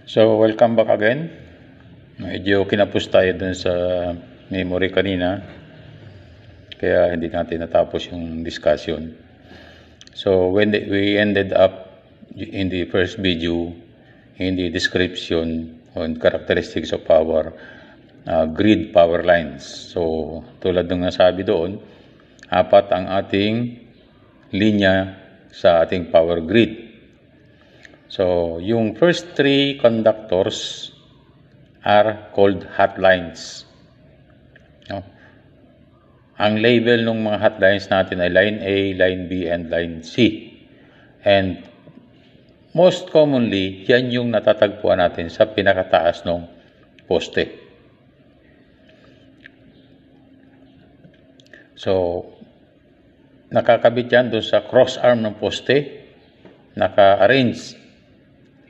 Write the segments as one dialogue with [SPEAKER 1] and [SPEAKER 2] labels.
[SPEAKER 1] So, welcome back again. Medyo kinapos tayo dun sa memory kanina. Kaya hindi natin natapos yung discussion. So, when we ended up in the first video, in the description on characteristics of our grid power lines. So, tulad ng nasabi doon, 4 ang ating linya sa ating power grid. So, yung first 3 conductors are called hot lines. No? Ang label ng mga hot lines natin ay line A, line B, and line C. And most commonly, yan yung natatagpuan natin sa pinakataas ng poste. So, nakakabit yan doon sa cross arm ng poste, naka-arrange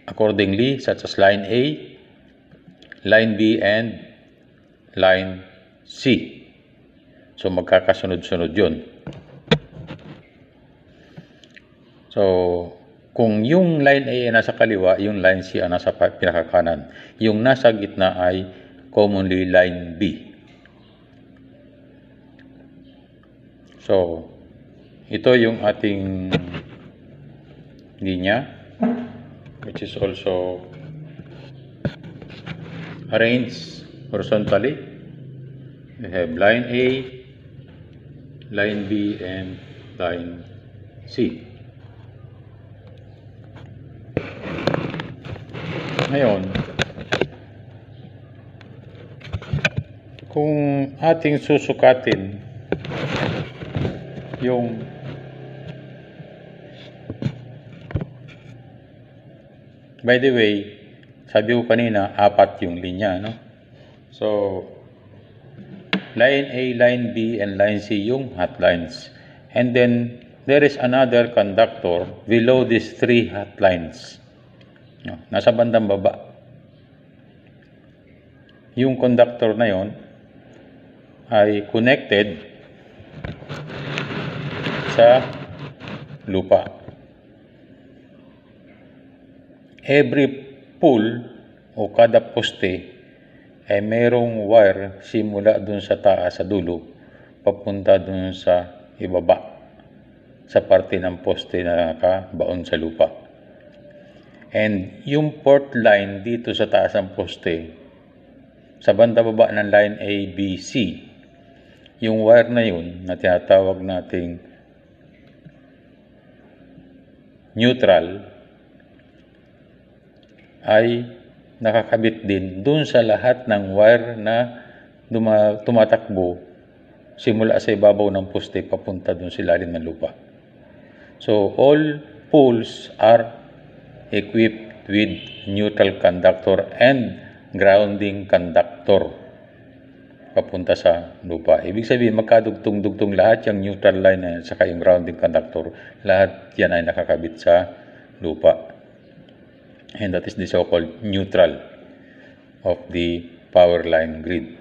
[SPEAKER 1] accordingly, such as line A, line B, and line C. So, magkakasunod-sunod yun. So, kung yung line A ay nasa kaliwa, yung line C ay nasa pinakakanan. Yung nasa gitna ay commonly line B. So, ito yung ating linya, which is also arranged horizontally. We have line A, line B, and line C. Ngayon, kung ating susukatin yung by the way, sabi ko kanina, 4 yung linya, no? So, line A, line B, and line C yung hot lines. And then, there is another conductor below these 3 hot lines. No? Nasa bandang baba. Yung conductor na yon ay connected sa lupa. Every pole o kada poste ay mayroong wire simula dun sa taas sa dulo papunta dun sa ibaba sa parte ng poste na nakabaon sa lupa. And yung port line dito sa taas ng poste, sa banda baba ng line A, B, C, yung wire na yun na tinatawag nating neutral ay nakakabit din dun sa lahat ng wire na tumatakbo simula sa ibabaw ng poste papunta dun sa ilalim ng lupa. So, all poles are equipped with neutral conductor and grounding conductor papunta sa lupa. Ibig sabihin, magkadugtong-dugtong lahat yung neutral line na saka yung grounding conductor. Lahat yan ay nakakabit sa lupa. And that is the so-called neutral of the power line grid.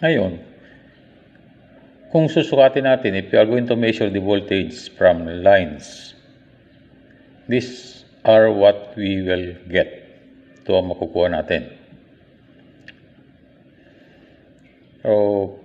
[SPEAKER 1] Ngayon, kung susukatin natin, if you are going to measure the voltage from lines, these are what we will get. Ito ang makukuha natin. So,